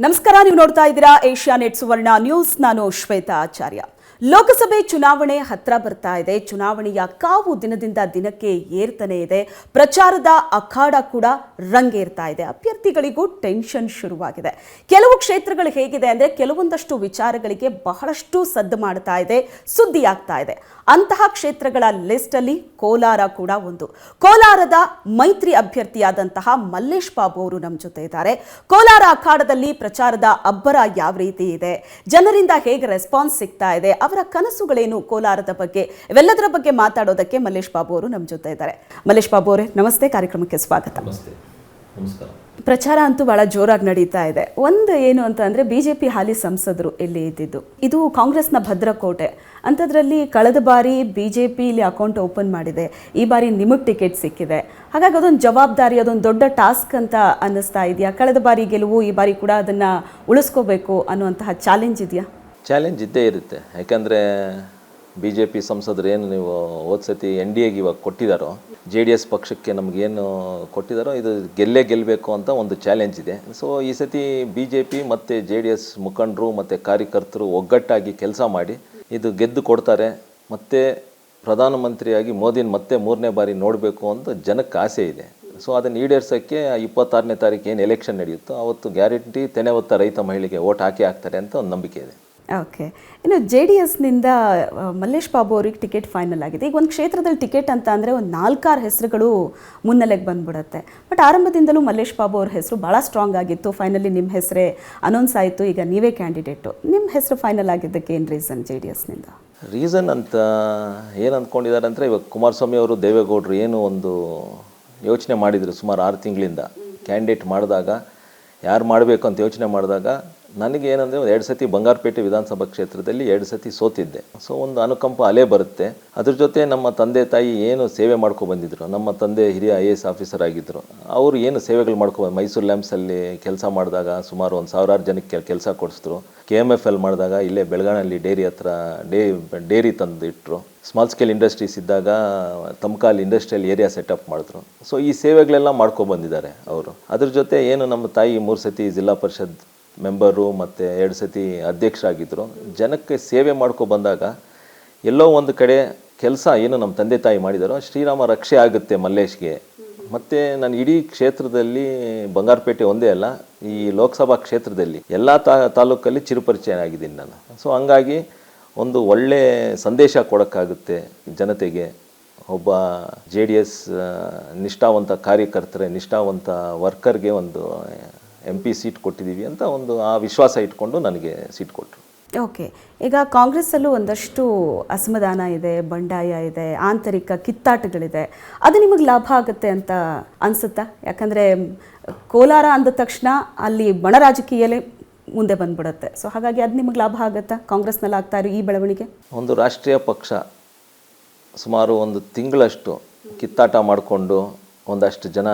ನಮಸ್ಕಾರ, ನೀವು ನೋಡ್ತಾ ಇದ್ದೀರಾ ಏಷ್ಯಾನೆಟ್ ಸುವರ್ಣ ನ್ಯೂಸ್. ನಾನು ಶ್ವೇತಾ ಆಚಾರ್ಯ. ಲೋಕಸಭೆ ಚುನಾವಣೆ ಹತ್ರ ಬರ್ತಾ ಇದೆ. ಚುನಾವಣೆಯ ಕಾವು ದಿನದಿಂದ ದಿನಕ್ಕೆ ಏರ್ತಾನೆ ಇದೆ. ಪ್ರಚಾರದ ಅಖಾಡ ಕೂಡ ರಂಗೇರ್ತಾ ಇದೆ. ಅಭ್ಯರ್ಥಿಗಳಿಗೂ ಟೆನ್ಷನ್ ಶುರುವಾಗಿದೆ. ಕೆಲವು ಕ್ಷೇತ್ರಗಳು ಹೇಗಿದೆ ಅಂದರೆ ಕೆಲವೊಂದಷ್ಟು ವಿಚಾರಗಳಿಗೆ ಬಹಳಷ್ಟು ಸದ್ದು ಮಾಡ್ತಾ ಇದೆ, ಸುದ್ದಿ ಆಗ್ತಾ ಇದೆ. ಅಂತಹ ಕ್ಷೇತ್ರಗಳ ಲಿಸ್ಟ್ ಅಲ್ಲಿ ಕೋಲಾರ ಕೂಡ ಒಂದು. ಕೋಲಾರದ ಮೈತ್ರಿ ಅಭ್ಯರ್ಥಿಯಾದಂತಹ ಮಲ್ಲೇಶ್ ಬಾಬು ಅವರು ನಮ್ಮ ಜೊತೆ ಇದ್ದಾರೆ. ಕೋಲಾರ ಅಖಾಡದಲ್ಲಿ ಪ್ರಚಾರದ ಅಬ್ಬರ ಯಾವ ರೀತಿ ಇದೆ, ಜನರಿಂದ ಹೇಗೆ ರೆಸ್ಪಾನ್ಸ್ ಸಿಗ್ತಾ ಇದೆ, ಅವರ ಕನಸುಗಳೇನು ಕೋಲಾರದ ಬಗ್ಗೆ, ಇವೆಲ್ಲದರ ಬಗ್ಗೆ ಮಾತಾಡೋದಕ್ಕೆ ಮಲ್ಲೇಶ್ ಬಾಬು ಅವರು ನಮ್ಮ ಜೊತೆ ಇದ್ದಾರೆ. ಮಲ್ಲೇಶ್ ಬಾಬು ಅವರೇ, ನಮಸ್ತೆ, ಕಾರ್ಯಕ್ರಮಕ್ಕೆ ಸ್ವಾಗತ. ನಮಸ್ಕಾರ. ಪ್ರಚಾರ ಅಂತೂ ಬಹಳ ಜೋರಾಗಿ ನಡೀತಾ ಇದೆ. ಒಂದು ಏನು ಅಂತ ಅಂದರೆ ಬಿಜೆಪಿ ಹಾಲಿ ಸಂಸದರು ಇಲ್ಲಿ ಇದ್ದಿದ್ದು, ಇದು ಕಾಂಗ್ರೆಸ್ನ ಭದ್ರಕೋಟೆ. ಅಂಥದ್ರಲ್ಲಿ ಕಳೆದ ಬಾರಿ ಬಿಜೆಪಿ ಇಲ್ಲಿ ಅಕೌಂಟ್ ಓಪನ್ ಮಾಡಿದೆ, ಈ ಬಾರಿ ನಿಮಗೆ ಟಿಕೆಟ್ ಸಿಕ್ಕಿದೆ. ಹಾಗಾಗಿ ಅದೊಂದು ಜವಾಬ್ದಾರಿ, ಅದೊಂದು ದೊಡ್ಡ ಟಾಸ್ಕ್ ಅಂತ ಅನ್ನಿಸ್ತಾ ಇದೆಯಾ? ಕಳೆದ ಬಾರಿ ಗೆಲುವು, ಈ ಬಾರಿ ಕೂಡ ಅದನ್ನು ಉಳಿಸ್ಕೋಬೇಕು ಅನ್ನುವಂತಹ ಚಾಲೆಂಜ್ ಇದೆಯಾ? ಚಾಲೆಂಜ್ ಇದ್ದೇ ಇರುತ್ತೆ. ಯಾಕಂದರೆ ಬಿ ಜೆ ಪಿ ಸಂಸದರು ಏನು ನೀವು ಹೋದ ಸತಿ NDAಗೆ ಇವಾಗ ಕೊಟ್ಟಿದ್ದಾರೋ, JDS ಪಕ್ಷಕ್ಕೆ ನಮಗೇನು ಕೊಟ್ಟಿದ್ದಾರೋ ಇದು ಗೆಲ್ಲಬೇಕು ಅಂತ ಒಂದು ಚಾಲೆಂಜ್ ಇದೆ. ಸೊ ಈ ಸತಿ BJP ಮತ್ತು JDS ಮುಖಂಡರು ಮತ್ತು ಕಾರ್ಯಕರ್ತರು ಒಗ್ಗಟ್ಟಾಗಿ ಕೆಲಸ ಮಾಡಿ ಇದು ಗೆದ್ದು ಕೊಡ್ತಾರೆ. ಮತ್ತು ಪ್ರಧಾನಮಂತ್ರಿಯಾಗಿ ಮೋದಿನ ಮತ್ತೆ 3ನೇ ಬಾರಿ ನೋಡಬೇಕು ಅಂತ ಜನಕ್ಕೆ ಆಸೆ ಇದೆ. ಸೊ ಅದನ್ನು ಈಡೇರ್ಸೋಕ್ಕೆ 26ನೇ ತಾರೀಕು ಏನು ಎಲೆಕ್ಷನ್ ನಡೆಯುತ್ತೋ ಅವತ್ತು ಗ್ಯಾರಂಟಿ ತೆನೆ ಹೊತ್ತ ರೈತ ಮಹಿಳೆಗೆ ಓಟ್ ಹಾಕ್ತಾರೆ ಅಂತ ಒಂದು ನಂಬಿಕೆ ಇದೆ. ಓಕೆ, ಇನ್ನು JDSನಿಂದ ಮಲ್ಲೇಶ್ ಬಾಬು ಅವ್ರಿಗೆ ಟಿಕೆಟ್ ಫೈನಲ್ ಆಗಿದೆ. ಈಗ ಒಂದು ಕ್ಷೇತ್ರದಲ್ಲಿ ಟಿಕೆಟ್ ಅಂತ ಅಂದರೆ ಒಂದು 4-6 ಹೆಸರುಗಳು ಮುನ್ನೆಲೆಗೆ ಬಂದ್ಬಿಡುತ್ತೆ. ಬಟ್ ಆರಂಭದಿಂದಲೂ ಮಲ್ಲೇಶ್ ಬಾಬು ಅವ್ರ ಹೆಸರು ಭಾಳ ಸ್ಟ್ರಾಂಗ್ ಆಗಿತ್ತು. ಫೈನಲಿ ನಿಮ್ಮ ಹೆಸರೇ ಅನೌನ್ಸ್ ಆಯಿತು, ಈಗ ನೀವೇ ಕ್ಯಾಂಡಿಡೇಟು. ನಿಮ್ಮ ಹೆಸರು ಫೈನಲ್ ಆಗಿದ್ದಕ್ಕೆ ಏನು ರೀಸನ್ JDSನಿಂದ? ರೀಸನ್ ಅಂತ ಏನು ಅಂದ್ಕೊಂಡಿದ್ದಾರೆ ಅಂದರೆ, ಇವಾಗ ಕುಮಾರಸ್ವಾಮಿ ಅವರು ದೇವೇಗೌಡರು ಏನು ಒಂದು ಯೋಚನೆ ಮಾಡಿದರು ಸುಮಾರು 6 ತಿಂಗಳಿಂದ. ಕ್ಯಾಂಡಿಡೇಟ್ ಮಾಡಿದಾಗ ಯಾರು ಮಾಡಬೇಕು ಅಂತ ಯೋಚನೆ ಮಾಡಿದಾಗ ನನಗೆ ಏನಂದರೆ, 2 ಸತಿ ಬಂಗಾರಪೇಟೆ ವಿಧಾನಸಭಾ ಕ್ಷೇತ್ರದಲ್ಲಿ 2 ಸತಿ ಸೋತಿದ್ದೆ. ಸೊ ಒಂದು ಅನುಕಂಪ ಅಲೆ ಬರುತ್ತೆ. ಅದ್ರ ಜೊತೆ ನಮ್ಮ ತಂದೆ ತಾಯಿ ಏನು ಸೇವೆ ಬಂದಿದ್ರು, ನಮ್ಮ ತಂದೆ ಹಿರಿಯ IAS ಆಫೀಸರ್ ಆಗಿದ್ದರು. ಅವರು ಏನು ಸೇವೆಗಳು ಮೈಸೂರು ಲ್ಯಾಂಪ್ಸಲ್ಲಿ ಕೆಲಸ ಮಾಡಿದಾಗ ಸುಮಾರು 1,000 ಜನಕ್ಕೆ ಕೆಲಸ ಕೊಡಿಸಿದ್ರು. KMFL ಮಾಡಿದಾಗ ಇಲ್ಲೇ ಬೆಳಗಾನಲ್ಲಿ ಡೇರಿ ಹತ್ರ ಡೇರಿ ತಂದು ಇಟ್ಟರು. ಸ್ಮಾಲ್ ಸ್ಕೇಲ್ ಇಂಡಸ್ಟ್ರೀಸ್ ಇದ್ದಾಗ ತಮ್ಕಾಲ್ ಇಂಡಸ್ಟ್ರಿಯಲ್ ಏರಿಯಾ ಸೆಟಪ್ ಮಾಡಿದ್ರು. ಸೊ ಈ ಸೇವೆಗಳೆಲ್ಲ ಬಂದಿದ್ದಾರೆ ಅವರು. ಅದ್ರ ಜೊತೆ ಏನು ನಮ್ಮ ತಾಯಿ 3 ಸತಿ ಜಿಲ್ಲಾ ಪರಿಷತ್ ಮೆಂಬರು ಮತ್ತು 2 ಸತಿ ಅಧ್ಯಕ್ಷರಾಗಿದ್ದರು. ಜನಕ್ಕೆ ಸೇವೆ ಬಂದಾಗ ಎಲ್ಲೋ ಒಂದು ಕಡೆ ಕೆಲಸ ಏನು ನಮ್ಮ ತಂದೆ ತಾಯಿ ಮಾಡಿದಾರೋ ಶ್ರೀರಾಮ ರಕ್ಷೆ ಆಗುತ್ತೆ ಮಲ್ಲೇಶ್ಗೆ. ಮತ್ತು ನಾನು ಇಡೀ ಕ್ಷೇತ್ರದಲ್ಲಿ ಬಂಗಾರಪೇಟೆ ಒಂದೇ ಅಲ್ಲ, ಈ ಲೋಕಸಭಾ ಕ್ಷೇತ್ರದಲ್ಲಿ ಎಲ್ಲ ತಾಲೂಕಲ್ಲಿ ಚಿರುಪರಿಚಯ ಆಗಿದ್ದೀನಿ ನಾನು. ಸೊ ಹಂಗಾಗಿ ಒಂದು ಒಳ್ಳೆ ಸಂದೇಶ ಕೊಡೋಕ್ಕಾಗುತ್ತೆ ಜನತೆಗೆ. ಒಬ್ಬ JDS ನಿಷ್ಠಾವಂತ ಕಾರ್ಯಕರ್ತರೆ, ನಿಷ್ಠಾವಂತ ವರ್ಕರ್ಗೆ ಒಂದು MP ಸೀಟ್ ಕೊಟ್ಟಿದ್ದೀವಿ ಅಂತ ಒಂದು ಆ ವಿಶ್ವಾಸ ಇಟ್ಕೊಂಡು ನನಗೆ ಸೀಟ್ ಕೊಟ್ಟರು. ಓಕೆ, ಈಗ ಕಾಂಗ್ರೆಸ್ಸಲ್ಲೂ ಒಂದಷ್ಟು ಅಸಮಾಧಾನ ಇದೆ, ಬಂಡಾಯ ಇದೆ, ಆಂತರಿಕ ಕಿತ್ತಾಟಗಳಿದೆ. ಅದು ನಿಮಗೆ ಲಾಭ ಆಗುತ್ತೆ ಅಂತ ಅನಿಸುತ್ತಾ? ಯಾಕಂದರೆ ಕೋಲಾರ ಅಂದ ತಕ್ಷಣ ಅಲ್ಲಿ ಬಣ ರಾಜಕೀಯಲೇ ಮುಂದೆ ಬಂದ್ಬಿಡುತ್ತೆ. ಸೊ ಹಾಗಾಗಿ ಅದು ನಿಮಗೆ ಲಾಭ ಆಗುತ್ತಾ ಕಾಂಗ್ರೆಸ್ನಲ್ಲಿ ಆಗ್ತಾ ಇರೋ ಈ ಬೆಳವಣಿಗೆ? ಒಂದು ರಾಷ್ಟ್ರೀಯ ಪಕ್ಷ ಸುಮಾರು 1 ತಿಂಗಳಷ್ಟು ಕಿತ್ತಾಟ ಮಾಡಿಕೊಂಡು ಒಂದಷ್ಟು ಜನ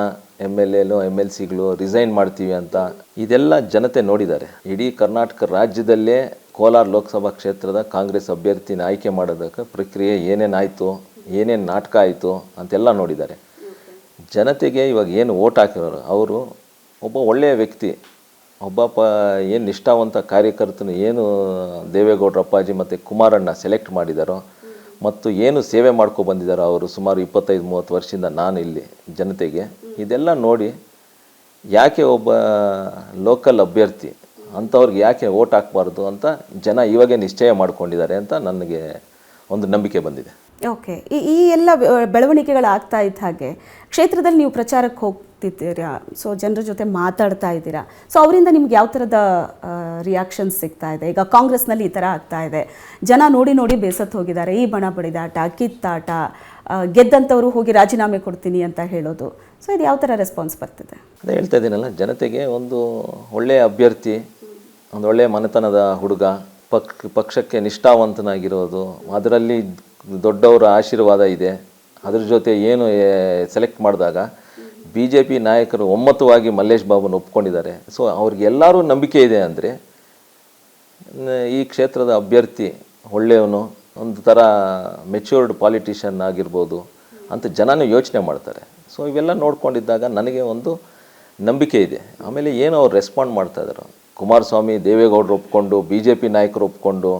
MLAಲು MLCಗಳು ರಿಸೈನ್ ಮಾಡ್ತೀವಿ ಅಂತ ಇದೆಲ್ಲ ಜನತೆ ನೋಡಿದ್ದಾರೆ. ಇಡೀ ಕರ್ನಾಟಕ ರಾಜ್ಯದಲ್ಲೇ ಕೋಲಾರ ಲೋಕಸಭಾ ಕ್ಷೇತ್ರದ ಕಾಂಗ್ರೆಸ್ ಅಭ್ಯರ್ಥಿನ ಆಯ್ಕೆ ಮಾಡೋದಕ್ಕೆ ಪ್ರಕ್ರಿಯೆ ಏನೇನಾಯಿತು, ಏನೇನು ನಾಟಕ ಆಯಿತು ಅಂತೆಲ್ಲ ನೋಡಿದ್ದಾರೆ. ಜನತೆಗೆ ಇವಾಗ ಏನು ಓಟ್ ಹಾಕಿರೋರು ಅವರು ಒಬ್ಬ ಒಳ್ಳೆಯ ವ್ಯಕ್ತಿ, ಒಬ್ಬ ಏನು ನಿಷ್ಠಾವಂತ ಕಾರ್ಯಕರ್ತನು ಏನು ದೇವೇಗೌಡರ ಅಪ್ಪಾಜಿ ಮತ್ತು ಕುಮಾರಣ್ಣ ಸೆಲೆಕ್ಟ್ ಮಾಡಿದಾರೋ ಮತ್ತು ಏನು ಸೇವೆ ಬಂದಿದ್ದಾರೋ ಅವರು ಸುಮಾರು 25-30 ವರ್ಷದಿಂದ ನಾನು ಇಲ್ಲಿ ಜನತೆಗೆ ಇದೆಲ್ಲ ನೋಡಿ ಯಾಕೆ ಒಬ್ಬ ಲೋಕಲ್ ಅಭ್ಯರ್ಥಿ ಅಂಥವ್ರಿಗೆ ಯಾಕೆ ಓಟ್ ಹಾಕಬಾರ್ದು ಅಂತ ಜನ ಇವಾಗೇ ನಿಶ್ಚಯ ಮಾಡ್ಕೊಂಡಿದ್ದಾರೆ ಅಂತ ನನಗೆ ಒಂದು ನಂಬಿಕೆ ಬಂದಿದೆ. ಓಕೆ, ಈ ಎಲ್ಲ ಬೆಳವಣಿಗೆಗಳಾಗ್ತಾ ಇದ್ದ ಹಾಗೆ ಕ್ಷೇತ್ರದಲ್ಲಿ ನೀವು ಪ್ರಚಾರಕ್ಕೆ ಹೋಗ್ತಿದ್ದೀರಾ, ಸೊ ಜನರ ಜೊತೆ ಮಾತಾಡ್ತಾ ಇದ್ದೀರಾ. ಸೊ ಅವರಿಂದ ನಿಮ್ಗೆ ಯಾವ ಥರದ ರಿಯಾಕ್ಷನ್ಸ್ ಸಿಗ್ತಾ ಇದೆ? ಈಗ ಕಾಂಗ್ರೆಸ್ನಲ್ಲಿ ಈ ಥರ ಆಗ್ತಾ ಇದೆ, ಜನ ನೋಡಿ ಬೇಸತ್ತು ಹೋಗಿದ್ದಾರೆ. ಈ ಬಣ ಬಡಿದಾಟ, ಕಿತ್ತಾಟ, ಗೆದ್ದಂಥವ್ರು ಹೋಗಿ ರಾಜೀನಾಮೆ ಕೊಡ್ತೀನಿ ಅಂತ ಹೇಳೋದು. ಸೊ ಇದು ಯಾವ ಥರ ರೆಸ್ಪಾನ್ಸ್ ಬರ್ತಿದೆ? ಅದೇ ಹೇಳ್ತಾ ಇದ್ದೀನಲ್ಲ, ಜನತೆಗೆ ಒಂದು ಒಳ್ಳೆಯ ಅಭ್ಯರ್ಥಿ, ಒಂದು ಒಳ್ಳೆಯ ಮನೆತನದ ಹುಡುಗ, ಪಕ್ಷಕ್ಕೆ ನಿಷ್ಠಾವಂತನಾಗಿರೋದು, ಅದರಲ್ಲಿ ದೊಡ್ಡವರ ಆಶೀರ್ವಾದ ಇದೆ. ಅದ್ರ ಜೊತೆ ಏನು ಸೆಲೆಕ್ಟ್ ಮಾಡಿದಾಗ BJP ನಾಯಕರು ಒಮ್ಮತವಾಗಿ ಮಲ್ಲೇಶ್ ಬಾಬುನ ಒಪ್ಕೊಂಡಿದ್ದಾರೆ. ಸೊ ಅವ್ರಿಗೆಲ್ಲರೂ ನಂಬಿಕೆ ಇದೆ ಅಂದರೆ ಈ ಕ್ಷೇತ್ರದ ಅಭ್ಯರ್ಥಿ ಒಳ್ಳೆಯವನು, ಒಂದು ಥರ ಮೆಚ್ಯೂರ್ಡ್ ಪಾಲಿಟಿಷಿಯನ್ ಆಗಿರ್ಬೋದು ಅಂತ ಜನನೂ ಯೋಚನೆ ಮಾಡ್ತಾರೆ. ಸೊ ಇವೆಲ್ಲ ನೋಡ್ಕೊಂಡಿದ್ದಾಗ ನನಗೆ ಒಂದು ನಂಬಿಕೆ ಇದೆ. ಆಮೇಲೆ ಏನು ಅವ್ರು ರೆಸ್ಪಾಂಡ್ ಮಾಡ್ತಾಯಿದ್ದಾರೋ ಕುಮಾರಸ್ವಾಮಿ ದೇವೇಗೌಡರು ಒಪ್ಕೊಂಡು BJP ನಾಯಕರು ಒಪ್ಕೊಂಡು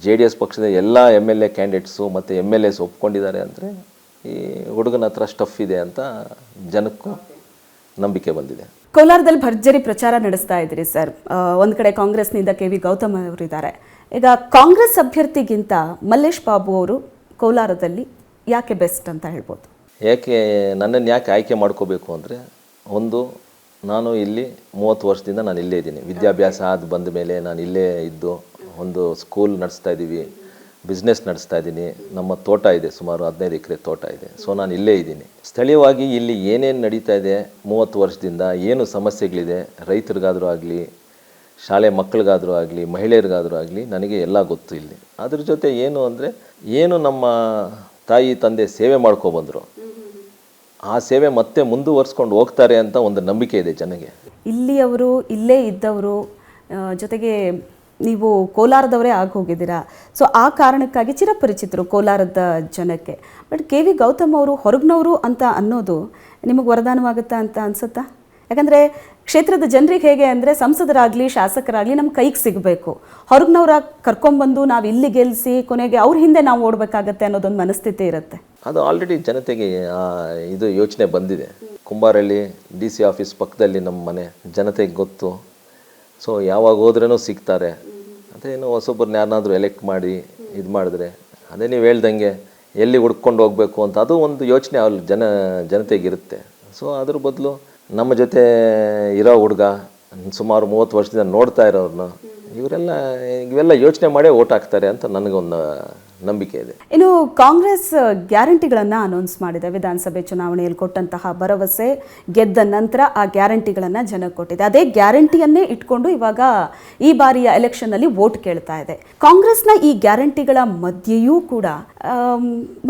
JDS ಪಕ್ಷದ ಎಲ್ಲ MLA ಕ್ಯಾಂಡಿಡೇಟ್ಸು ಮತ್ತು MLAs ಒಪ್ಕೊಂಡಿದ್ದಾರೆ ಅಂದರೆ ಈ ಹುಡುಗನ ಹತ್ರ ಸ್ಟಫ್ ಇದೆ ಅಂತ ಜನಕ್ಕೂ ನಂಬಿಕೆ ಬಂದಿದೆ. ಕೋಲಾರದಲ್ಲಿ ಭರ್ಜರಿ ಪ್ರಚಾರ ನಡೆಸ್ತಾ ಇದ್ದೀರಿ ಸರ್. ಒಂದು ಕಡೆ ಕಾಂಗ್ರೆಸ್ನಿಂದ KV ಗೌತಮ್ ಅವರಿದ್ದಾರೆ. ಈಗ ಕಾಂಗ್ರೆಸ್ ಅಭ್ಯರ್ಥಿಗಿಂತ ಮಲ್ಲೇಶ್ ಬಾಬು ಅವರು ಕೋಲಾರದಲ್ಲಿ ಯಾಕೆ ಬೆಸ್ಟ್ ಅಂತ ಹೇಳ್ಬೋದು? ನನ್ನನ್ನು ಯಾಕೆ ಆಯ್ಕೆ ಮಾಡ್ಕೋಬೇಕು ಅಂದರೆ, ಒಂದು, ನಾನು ಇಲ್ಲಿ 30 ವರ್ಷದಿಂದ ನಾನು ಇಲ್ಲೇ ಇದ್ದೀನಿ. ವಿದ್ಯಾಭ್ಯಾಸ ಅದು ಬಂದ ಮೇಲೆ ನಾನು ಇಲ್ಲೇ ಇದ್ದು ಒಂದು ಸ್ಕೂಲ್ ನಡೆಸ್ತಾ ಇದ್ದೀವಿ, ಬಿಸ್ನೆಸ್ ನಡೆಸ್ತಾ ಇದ್ದೀನಿ. ನಮ್ಮ ತೋಟ ಇದೆ, ಸುಮಾರು 15 ಎಕರೆ ತೋಟ ಇದೆ. ಸೊ ನಾನು ಇಲ್ಲೇ ಇದ್ದೀನಿ. ಸ್ಥಳೀಯವಾಗಿ ಇಲ್ಲಿ ಏನೇನು ನಡೀತಾ ಇದೆ 30 ವರ್ಷದಿಂದ, ಏನು ಸಮಸ್ಯೆಗಳಿದೆ, ರೈತರಿಗಾದರೂ ಆಗಲಿ, ಶಾಲೆ ಮಕ್ಕಳಿಗಾದರೂ ಆಗಲಿ, ಮಹಿಳೆಯರಿಗಾದರೂ ಆಗಲಿ, ನನಗೆ ಎಲ್ಲ ಗೊತ್ತು ಇಲ್ಲಿ. ಅದ್ರ ಜೊತೆ ಏನು ಅಂದರೆ, ಏನು ನಮ್ಮ ತಾಯಿ ತಂದೆ ಸೇವೆ ಮಾಡ್ಕೊಬಂದರು, ಆ ಸೇವೆ ಮತ್ತೆ ಮುಂದುವರ್ಸ್ಕೊಂಡು ಹೋಗ್ತಾರೆ ಅಂತ ಒಂದು ನಂಬಿಕೆ ಇದೆ ಜನಗೆ. ಇಲ್ಲಿಯವರು, ಇಲ್ಲೇ ಇದ್ದವರು, ಜೊತೆಗೆ ನೀವು ಕೋಲಾರದವರೇ ಆಗಿ ಹೋಗಿದ್ದೀರಾ. ಸೊ ಆ ಕಾರಣಕ್ಕಾಗಿ ಚಿರಪರಿಚಿತರು ಕೋಲಾರದ ಜನಕ್ಕೆ. ಬಟ್ KV ಗೌತಮ್ ಅವರು ಹೊರಗಿನವರು ಅಂತ ಅನ್ನೋದು ನಿಮಗೆ ವರದಾನವಾಗುತ್ತಾ ಅಂತ ಅನ್ಸುತ್ತಾ? ಯಾಕಂದರೆ ಕ್ಷೇತ್ರದ ಜನರಿಗೆ ಹೇಗೆ ಅಂದರೆ, ಸಂಸದರಾಗಲಿ ಶಾಸಕರಾಗಲಿ ನಮ್ಮ ಕೈಗೆ ಸಿಗಬೇಕು, ಹೊರಗಿನವ್ರ ಕರ್ಕೊಂಬಂದು ನಾವು ಇಲ್ಲಿ ಗೆಲ್ಲಿಸಿ ಕೊನೆಗೆ ಅವ್ರ ಹಿಂದೆ ನಾವು ಓಡಬೇಕಾಗತ್ತೆ ಅನ್ನೋದೊಂದು ಮನಸ್ಥಿತಿ ಇರುತ್ತೆ. ಅದು ಆಲ್ರೆಡಿ ಜನತೆಗೆ ಇದು ಯೋಚನೆ ಬಂದಿದೆ. ಕುಂಬಾರಳ್ಳಿ DC ಆಫೀಸ್ ಪಕ್ಕದಲ್ಲಿ ನಮ್ಮ ಮನೆ, ಜನತೆಗೆ ಗೊತ್ತು. ಸೊ ಯಾವಾಗ ಹೋದ್ರೂ ಸಿಗ್ತಾರೆ. ಅದೇನು ಹೊಸೊಬ್ಬರನ್ನ ಯಾರನ್ನಾದರೂ ಎಲೆಕ್ಟ್ ಮಾಡಿ ಇದು ಮಾಡಿದ್ರೆ, ಅದೇ ನೀವು ಹೇಳ್ದಂಗೆ ಎಲ್ಲಿ ಹುಡ್ಕೊಂಡು ಹೋಗಬೇಕು ಅಂತ ಅದು ಒಂದು ಯೋಚನೆ ಅಲ್ಲಿ ಜನತೆಗಿರುತ್ತೆ. ಸೊ ಅದ್ರ ಬದಲು ನಮ್ಮ ಜೊತೆ ಇರೋ ಹುಡುಗ, ಸುಮಾರು 30 ವರ್ಷದಿಂದ ನೋಡ್ತಾ ಇರೋರನ್ನ, ಇವೆಲ್ಲ ಯೋಚನೆ ಮಾಡೇ ಓಟ್ ಹಾಕ್ತಾರೆ ಅಂತ ನನಗೊಂದು ನಂಬಿಕೆ ಇದೆ. ಇನ್ನು ಕಾಂಗ್ರೆಸ್ ಗ್ಯಾರಂಟಿಗಳನ್ನು ಅನೌನ್ಸ್ ಮಾಡಿದೆ. ವಿಧಾನಸಭೆ ಚುನಾವಣೆಯಲ್ಲಿ ಕೊಟ್ಟಂತಹ ಭರವಸೆ ಗೆದ್ದ ನಂತರ ಆ ಗ್ಯಾರಂಟಿಗಳನ್ನು ಜನಕ್ಕೆ ಕೊಟ್ಟಿದೆ. ಅದೇ ಗ್ಯಾರಂಟಿಯನ್ನೇ ಇಟ್ಕೊಂಡು ಇವಾಗ ಈ ಬಾರಿಯ ಎಲೆಕ್ಷನ್ನಲ್ಲಿ ವೋಟ್ ಕೇಳ್ತಾ ಇದೆ. ಕಾಂಗ್ರೆಸ್ನ ಈ ಗ್ಯಾರಂಟಿಗಳ ಮಧ್ಯೆಯೂ ಕೂಡ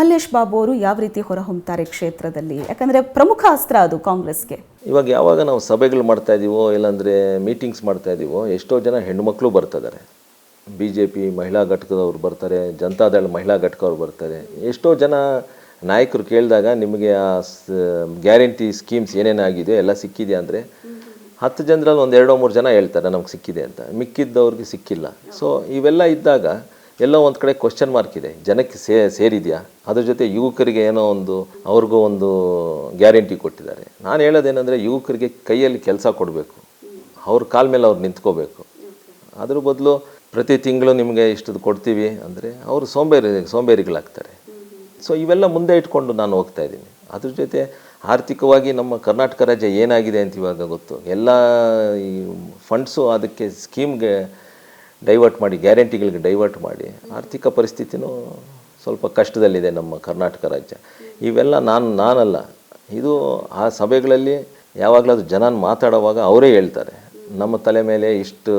ಮಲ್ಲೇಶ್ ಬಾಬು ಅವರು ಯಾವ ರೀತಿ ಹೊರಹೊಮ್ಮುತ್ತಾರೆ ಕ್ಷೇತ್ರದಲ್ಲಿ? ಯಾಕಂದರೆ ಪ್ರಮುಖ ಅಸ್ತ್ರ ಅದು ಕಾಂಗ್ರೆಸ್ಗೆ. ಇವಾಗ ಯಾವಾಗ ನಾವು ಸಭೆಗಳು ಮಾಡ್ತಾ ಇದ್ದೀವೋ, ಇಲ್ಲಾಂದರೆ ಮೀಟಿಂಗ್ಸ್ ಮಾಡ್ತಾ ಇದ್ದೀವೋ, ಎಷ್ಟೋ ಜನ ಹೆಣ್ಣುಮಕ್ಕಳು ಬರ್ತಿದ್ದಾರೆ. BJP ಮಹಿಳಾ ಘಟಕದವ್ರು ಬರ್ತಾರೆ, ಜನತಾದಳ ಮಹಿಳಾ ಘಟಕವ್ರು ಬರ್ತಾರೆ. ಎಷ್ಟೋ ಜನ ನಾಯಕರು ಕೇಳಿದಾಗ ನಿಮಗೆ ಆ ಗ್ಯಾರಂಟಿ ಸ್ಕೀಮ್ಸ್ ಏನೇನಾಗಿದೆ ಎಲ್ಲ ಸಿಕ್ಕಿದೆ ಅಂದರೆ 10 ಜನರಲ್ಲಿ ಒಂದು 2-3 ಜನ ಹೇಳ್ತಾರೆ ನಮ್ಗೆ ಸಿಕ್ಕಿದೆ ಅಂತ, ಮಿಕ್ಕಿದ್ದವ್ರಿಗೆ ಸಿಕ್ಕಿಲ್ಲ. ಸೊ ಇವೆಲ್ಲ ಇದ್ದಾಗ ಎಲ್ಲೋ ಒಂದು ಕಡೆ ಕ್ವಶನ್ ಮಾರ್ಕ್ ಇದೆ, ಜನಕ್ಕೆ ಸೇರಿದೆಯಾ? ಅದ್ರ ಜೊತೆ ಯುವಕರಿಗೆ ಏನೋ ಒಂದು ಅವ್ರಿಗೂ ಒಂದು ಗ್ಯಾರಂಟಿ ಕೊಟ್ಟಿದ್ದಾರೆ. ನಾನು ಹೇಳೋದೇನೆಂದರೆ, ಯುವಕರಿಗೆ ಕೈಯಲ್ಲಿ ಕೆಲಸ ಕೊಡಬೇಕು, ಅವ್ರ ಕಾಲ ಮೇಲೆ ಅವ್ರು ನಿಂತ್ಕೋಬೇಕು. ಅದ್ರ ಬದಲು ಪ್ರತಿ ತಿಂಗಳು ನಿಮಗೆ ಇಷ್ಟದು ಕೊಡ್ತೀವಿ ಅಂದರೆ ಅವರು ಸೋಂಬೇರಿಗಳಾಗ್ತಾರೆ. ಸೊ ಇವೆಲ್ಲ ಮುಂದೆ ಇಟ್ಕೊಂಡು ನಾನು ಹೋಗ್ತಾ ಇದ್ದೀನಿ. ಅದ್ರ ಜೊತೆ ಆರ್ಥಿಕವಾಗಿ ನಮ್ಮ ಕರ್ನಾಟಕ ರಾಜ್ಯ ಏನಾಗಿದೆ ಅಂತ ಇವಾಗ ಗೊತ್ತು. ಎಲ್ಲ ಈ ಫಂಡ್ಸು ಅದಕ್ಕೆ ಸ್ಕೀಮ್ಗೆ ಡೈವರ್ಟ್ ಮಾಡಿ, ಗ್ಯಾರಂಟಿಗಳಿಗೆ ಡೈವರ್ಟ್ ಮಾಡಿ, ಆರ್ಥಿಕ ಪರಿಸ್ಥಿತಿನೂ ಸ್ವಲ್ಪ ಕಷ್ಟದಲ್ಲಿದೆ ನಮ್ಮ ಕರ್ನಾಟಕ ರಾಜ್ಯ. ಇವೆಲ್ಲ ನಾನಲ್ಲ, ಇದು ಆ ಸಭೆಗಳಲ್ಲಿ ಯಾವಾಗಲಾದ್ರೂ ಜನ ಮಾತಾಡುವಾಗ ಅವರೇ ಹೇಳ್ತಾರೆ, ನಮ್ಮ ತಲೆ ಮೇಲೆ ಇಷ್ಟು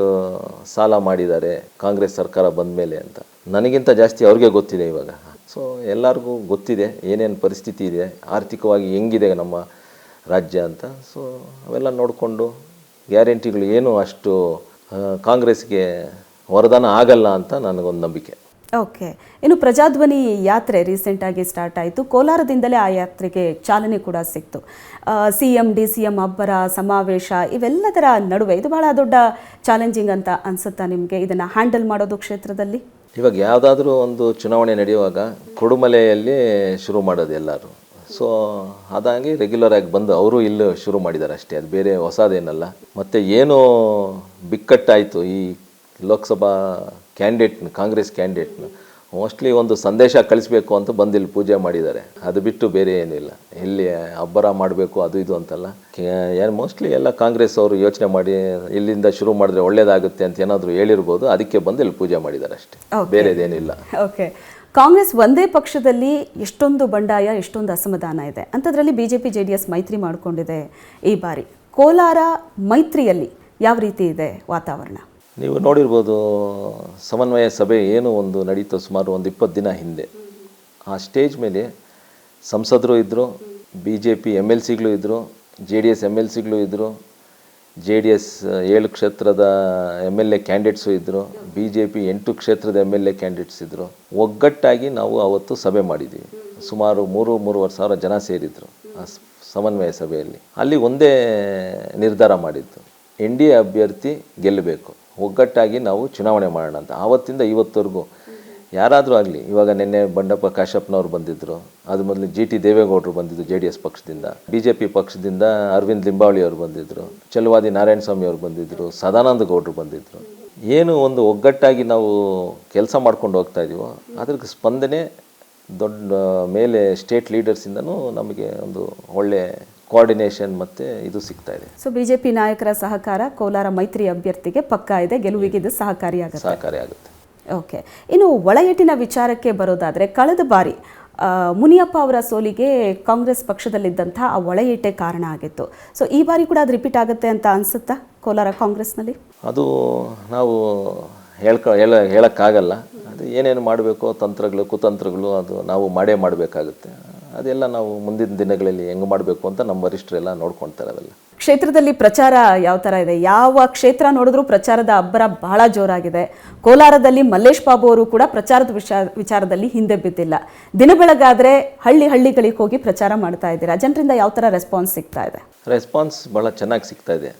ಸಾಲ ಮಾಡಿದ್ದಾರೆ ಕಾಂಗ್ರೆಸ್ ಸರ್ಕಾರ ಬಂದ ಮೇಲೆ ಅಂತ. ನನಗಿಂತ ಜಾಸ್ತಿ ಅವ್ರಿಗೆ ಗೊತ್ತಿದೆ ಇವಾಗ. ಸೊ ಎಲ್ಲರಿಗೂ ಗೊತ್ತಿದೆ ಏನೇನು ಪರಿಸ್ಥಿತಿ ಇದೆ, ಆರ್ಥಿಕವಾಗಿ ಹೆಂಗಿದೆ ನಮ್ಮ ರಾಜ್ಯ ಅಂತ. ಸೊ ಅವೆಲ್ಲ ನೋಡಿಕೊಂಡು ಗ್ಯಾರಂಟಿಗಳು ಏನು ಅಷ್ಟು ಕಾಂಗ್ರೆಸ್ಗೆ ವರದಾನ ಆಗಲ್ಲ ಅಂತ ನನಗೊಂದು ನಂಬಿಕೆ. ಓಕೆ. ಇನ್ನು ಪ್ರಜಾಧ್ವನಿ ಯಾತ್ರೆ ರೀಸೆಂಟಾಗಿ ಸ್ಟಾರ್ಟ್ ಆಯಿತು. ಕೋಲಾರದಿಂದಲೇ ಆ ಯಾತ್ರೆಗೆ ಚಾಲನೆ ಕೂಡ ಸಿಕ್ತು. CM DCM ಅಬ್ಬರ, ಸಮಾವೇಶ, ಇವೆಲ್ಲದರ ನಡುವೆ ಇದು ಬಹಳ ದೊಡ್ಡ ಚಾಲೆಂಜಿಂಗ್ ಅಂತ ಅನಿಸುತ್ತಾ ನಿಮಗೆ, ಇದನ್ನು ಹ್ಯಾಂಡಲ್ ಮಾಡೋದು ಕ್ಷೇತ್ರದಲ್ಲಿ? ಇವಾಗ ಯಾವುದಾದ್ರೂ ಒಂದು ಚುನಾವಣೆ ನಡೆಯುವಾಗ ಕೊಡುಮಲೆಯಲ್ಲಿ ಶುರು ಮಾಡೋದು ಎಲ್ಲರೂ. ಸೊ ಅದಾಗಿ ರೆಗ್ಯುಲರ್ ಆಗಿ ಬಂದು ಅವರು ಇಲ್ಲೂ ಶುರು ಮಾಡಿದ್ದಾರೆ ಅಷ್ಟೇ, ಅದು ಬೇರೆ ಹೊಸದೇನಲ್ಲ. ಮತ್ತು ಏನು ಬಿಕ್ಕಟ್ಟಾಯಿತು ಈ ಲೋಕಸಭಾ ಕಾಂಗ್ರೆಸ್ ಕ್ಯಾಂಡಿಡೇಟ್ನ ಮೋಸ್ಟ್ಲಿ ಒಂದು ಸಂದೇಶ ಕಳಿಸ್ಬೇಕು ಅಂತ ಬಂದು ಇಲ್ಲಿ ಪೂಜೆ ಮಾಡಿದ್ದಾರೆ. ಅದು ಬಿಟ್ಟು ಬೇರೆ ಏನಿಲ್ಲ. ಇಲ್ಲಿ ಅಬ್ಬರ ಮಾಡಬೇಕು ಅದು ಇದು ಅಂತಲ್ಲ. ಮೋಸ್ಟ್ಲಿ ಎಲ್ಲ ಕಾಂಗ್ರೆಸ್ ಅವರು ಯೋಚನೆ ಮಾಡಿ ಇಲ್ಲಿಂದ ಶುರು ಮಾಡಿದ್ರೆ ಒಳ್ಳೇದಾಗುತ್ತೆ ಅಂತ ಏನಾದರೂ ಹೇಳಿರ್ಬೋದು, ಅದಕ್ಕೆ ಬಂದು ಇಲ್ಲಿ ಪೂಜೆ ಮಾಡಿದ್ದಾರೆ ಅಷ್ಟೇ, ಬೇರೆದೇನಿಲ್ಲ. ಓಕೆ. ಕಾಂಗ್ರೆಸ್ ಒಂದೇ ಪಕ್ಷದಲ್ಲಿ ಎಷ್ಟೊಂದು ಬಂಡಾಯ, ಎಷ್ಟೊಂದು ಅಸಮಾಧಾನ ಇದೆ. ಅಂಥದ್ರಲ್ಲಿ BJP JDS ಮೈತ್ರಿ ಮಾಡಿಕೊಂಡಿದೆ ಈ ಬಾರಿ. ಕೋಲಾರ ಮೈತ್ರಿಯಲ್ಲಿ ಯಾವ ರೀತಿ ಇದೆ ವಾತಾವರಣ? ನೀವು ನೋಡಿರ್ಬೋದು, ಸಮನ್ವಯ ಸಭೆ ಏನು ಒಂದು ನಡೀತು ಸುಮಾರು ಒಂದು 20 ದಿನ ಹಿಂದೆ. ಆ ಸ್ಟೇಜ್ ಮೇಲೆ ಸಂಸದರು ಇದ್ದರು, BJP MLCಗಳು ಇದ್ದರು, JDS MLCಗಳು ಇದ್ದರು, JDS 7 ಕ್ಷೇತ್ರದ MLA ಕ್ಯಾಂಡಿಡೇಟ್ಸು ಇದ್ದರು, BJP 8 ಕ್ಷೇತ್ರದ MLA ಕ್ಯಾಂಡಿಡೇಟ್ಸ್ ಇದ್ದರು. ಒಗ್ಗಟ್ಟಾಗಿ ನಾವು ಅವತ್ತು ಸಭೆ ಮಾಡಿದ್ದೀವಿ. ಸುಮಾರು 3-3.5 ಸಾವಿರ ಜನ ಸೇರಿದ್ರು ಆ ಸಮನ್ವಯ ಸಭೆಯಲ್ಲಿ. ಅಲ್ಲಿ ಒಂದೇ ನಿರ್ಧಾರ ಮಾಡಿದ್ದು, NDA ಅಭ್ಯರ್ಥಿ ಗೆಲ್ಲಬೇಕು, ಒಗ್ಗಟ್ಟಾಗಿ ನಾವು ಚುನಾವಣೆ ಮಾಡೋಣ ಅಂತ. ಆವತ್ತಿಂದ ಇವತ್ತವರೆಗೂ ಯಾರಾದರೂ ಆಗಲಿ, ಇವಾಗ ನಿನ್ನೆ ಬಂಡಪ್ಪ ಕಾಶ್ಯಪ್ನವ್ರು ಬಂದಿದ್ದರು, ಅದು ಮೊದಲು GT ದೇವೇಗೌಡರು ಬಂದಿದ್ದರು JDS ಪಕ್ಷದಿಂದ, BJP ಪಕ್ಷದಿಂದ ಅರವಿಂದ್ ಲಿಂಬಾವಳಿ ಅವರು ಬಂದಿದ್ದರು, ಚಲವಾದಿ ನಾರಾಯಣ ಸ್ವಾಮಿ ಅವರು ಬಂದಿದ್ದರು, ಸದಾನಂದ ಗೌಡರು ಬಂದಿದ್ದರು. ಏನು ಒಂದು ಒಗ್ಗಟ್ಟಾಗಿ ನಾವು ಕೆಲಸ ಮಾಡ್ಕೊಂಡು ಹೋಗ್ತಾ ಇದೀವೋ ಅದ್ರಿಗೆ ಸ್ಪಂದನೆ ದೊಡ್ಡ ಮೇಲೆ ಸ್ಟೇಟ್ ಲೀಡರ್ಸಿಂದನೂ ನಮಗೆ ಒಂದು ಒಳ್ಳೆ ಕೋಆರ್ಡಿನೇಷನ್ ಮತ್ತು ಇದು ಸಿಗ್ತಾ ಇದೆ. ಸೊ BJP ನಾಯಕರ ಸಹಕಾರ ಕೋಲಾರ ಮೈತ್ರಿ ಅಭ್ಯರ್ಥಿಗೆ ಪಕ್ಕಾ ಇದೆ, ಗೆಲುವಿಗೆ ಇದು ಸಹಕಾರಿಯಾಗುತ್ತೆ. ಓಕೆ, ಇನ್ನು ಒಳಯೇಟಿನ ವಿಚಾರಕ್ಕೆ ಬರೋದಾದರೆ, ಕಳೆದ ಬಾರಿ ಮುನಿಯಪ್ಪ ಅವರ ಸೋಲಿಗೆ ಕಾಂಗ್ರೆಸ್ ಪಕ್ಷದಲ್ಲಿದ್ದಂಥ ಆ ಒಳಯೇಟೆ ಕಾರಣ ಆಗಿತ್ತು. ಸೊ ಈ ಬಾರಿ ಕೂಡ ಅದು ರಿಪೀಟ್ ಆಗುತ್ತೆ ಅಂತ ಅನಿಸುತ್ತಾ ಕೋಲಾರ ಕಾಂಗ್ರೆಸ್ನಲ್ಲಿ? ಅದು ನಾವು ಹೇಳೋಕ್ಕಾಗಲ್ಲ. ಅದು ಏನೇನು ಮಾಡಬೇಕು, ತಂತ್ರಗಳು ಕುತಂತ್ರಗಳು ಅದು ನಾವು ಮಾಡಬೇಕಾಗುತ್ತೆ. ಅದೆಲ್ಲ ನಾವು ಮುಂದಿನ ದಿನಗಳಲ್ಲಿ ಹೆಂಗೆ ಮಾಡಬೇಕು ಅಂತ ನಮ್ಮ ವರಿಷ್ಠರೆಲ್ಲ ನೋಡ್ಕೊಳ್ತಾರೆ. ಅವೆಲ್ಲ ಕ್ಷೇತ್ರದಲ್ಲಿ ಪ್ರಚಾರ ಯಾವ ಥರ ಇದೆ? ಯಾವ ಕ್ಷೇತ್ರ ನೋಡಿದ್ರೂ ಪ್ರಚಾರದ ಅಬ್ಬರ ಬಹಳ ಜೋರಾಗಿದೆ. ಕೋಲಾರದಲ್ಲಿ ಮಲ್ಲೇಶ್ ಬಾಬು ಅವರು ಕೂಡ ಪ್ರಚಾರದ ವಿಚಾರದಲ್ಲಿ ಹಿಂದೆ ಬಿದ್ದಿಲ್ಲ. ದಿನ ಬೆಳಗಾದರೆ ಹಳ್ಳಿಗಳಿಗೆ ಹೋಗಿ ಪ್ರಚಾರ ಮಾಡ್ತಾ ಇದ್ದೀರಾ. ಜನರಿಂದ ಯಾವ ಥರ ರೆಸ್ಪಾನ್ಸ್ ಸಿಗ್ತಾ ಇದೆ? ರೆಸ್ಪಾನ್ಸ್ ಭಾಳ ಚೆನ್ನಾಗಿ ಸಿಗ್ತಾ ಇದೆ.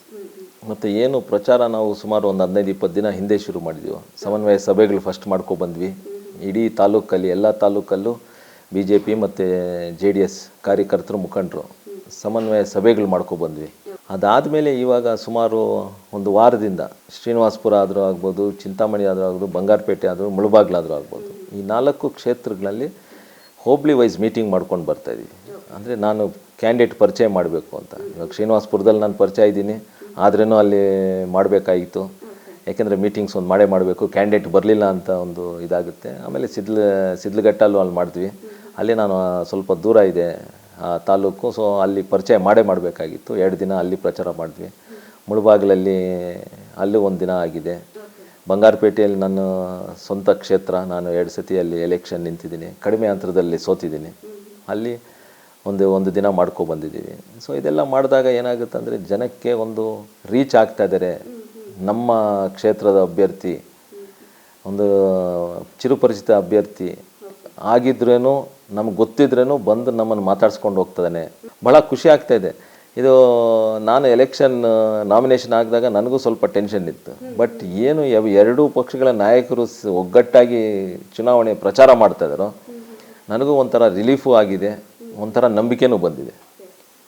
ಮತ್ತು ಏನು ಪ್ರಚಾರ ನಾವು ಸುಮಾರು ಒಂದು 15-20 ದಿನ ಹಿಂದೆ ಶುರು ಮಾಡಿದ್ವಿ. ಸಮನ್ವಯ ಸಭೆಗಳು ಫಸ್ಟ್ ಮಾಡ್ಕೊಬಂದ್ವಿ. ಇಡೀ ತಾಲೂಕಲ್ಲಿ ಎಲ್ಲ ತಾಲೂಕಲ್ಲೂ BJP ಮತ್ತು JDS ಕಾರ್ಯಕರ್ತರು ಮುಖಂಡರು ಸಮನ್ವಯ ಸಭೆಗಳು ಮಾಡ್ಕೊಬಂದ್ವಿ. ಅದಾದಮೇಲೆ ಇವಾಗ ಸುಮಾರು ಒಂದು ವಾರದಿಂದ ಶ್ರೀನಿವಾಸಪುರ ಆದರೂ ಆಗ್ಬೋದು, ಚಿಂತಾಮಣಿ ಆದರೂ ಆಗ್ಬೋದು, ಬಂಗಾರಪೇಟೆ ಆದರೂ, ಮುಳಬಾಗ್ಲಾದರೂ ಆಗ್ಬೋದು, ಈ 4 ಕ್ಷೇತ್ರಗಳಲ್ಲಿ ಹೋಬ್ಳಿ ವೈಸ್ ಮೀಟಿಂಗ್ ಮಾಡ್ಕೊಂಡು ಬರ್ತಾಯಿದ್ದೀವಿ. ಅಂದರೆ ನಾನು ಕ್ಯಾಂಡಿಡೇಟ್ ಪರಿಚಯ ಮಾಡಬೇಕು ಅಂತ. ಇವಾಗ ಶ್ರೀನಿವಾಸಪುರದಲ್ಲಿ ನಾನು ಪರಿಚಯ ಇದ್ದೀನಿ, ಆದ್ರೂ ಅಲ್ಲಿ ಮಾಡಬೇಕಾಗಿತ್ತು. ಯಾಕೆಂದರೆ ಮೀಟಿಂಗ್ಸ್ ಒಂದು ಮಾಡಬೇಕು, ಕ್ಯಾಂಡಿಡೇಟ್ ಬರಲಿಲ್ಲ ಅಂತ ಒಂದು ಇದಾಗುತ್ತೆ. ಆಮೇಲೆ ಸಿದ್ಲಘಟ್ಟಲ್ಲೂ ಅಲ್ಲಿ ಮಾಡ್ತೀವಿ. ಅಲ್ಲಿ ನಾನು ಸ್ವಲ್ಪ ದೂರ ಇದೆ ಆ ತಾಲೂಕು, ಸೊ ಅಲ್ಲಿ ಪರಿಚಯ ಮಾಡಬೇಕಾಗಿತ್ತು. 2 ದಿನ ಅಲ್ಲಿ ಪ್ರಚಾರ ಮಾಡಿದ್ವಿ. ಮುಳಬಾಗಿಲಲ್ಲಿ ಅಲ್ಲೂ 1 ದಿನ ಆಗಿದೆ. ಬಂಗಾರಪೇಟೆಯಲ್ಲಿ ನನ್ನ ಸ್ವಂತ ಕ್ಷೇತ್ರ, ನಾನು 2 ಸತಿ ಅಲ್ಲಿ ಎಲೆಕ್ಷನ್ ನಿಂತಿದ್ದೀನಿ, ಕಡಿಮೆ ಅಂತರದಲ್ಲಿ ಸೋತಿದ್ದೀನಿ. ಅಲ್ಲಿ ಒಂದು ದಿನ ಬಂದಿದ್ದೀವಿ. ಸೊ ಇದೆಲ್ಲ ಮಾಡಿದಾಗ ಏನಾಗುತ್ತೆ ಅಂದರೆ ಜನಕ್ಕೆ ಒಂದು ರೀಚ್ ಆಗ್ತಾ ಇದ್ದಾರೆ. ನಮ್ಮ ಕ್ಷೇತ್ರದ ಅಭ್ಯರ್ಥಿ ಒಂದು ಚಿರುಪರಿಚಿತ ಅಭ್ಯರ್ಥಿ ಆಗಿದ್ರೂ ನಮ್ಗೆ ಗೊತ್ತಿದ್ರೂ ಬಂದು ನಮ್ಮನ್ನು ಮಾತಾಡ್ಸ್ಕೊಂಡು ಹೋಗ್ತದಾನೆ. ಭಾಳ ಖುಷಿ ಆಗ್ತಾ ಇದೆ. ಇದು ನಾನು ಎಲೆಕ್ಷನ್ ನಾಮಿನೇಷನ್ ಆಗಿದಾಗ ನನಗೂ ಸ್ವಲ್ಪ ಟೆನ್ಷನ್ ಇತ್ತು. ಬಟ್ ಏನು 2 ಪಕ್ಷಗಳ ನಾಯಕರು ಒಗ್ಗಟ್ಟಾಗಿ ಚುನಾವಣೆ ಪ್ರಚಾರ ಮಾಡ್ತಾ ಇದ್ದಾರೋ ನನಗೂ ಒಂಥರ ರಿಲೀಫು ಆಗಿದೆ, ಒಂಥರ ನಂಬಿಕೆನೂ ಬಂದಿದೆ.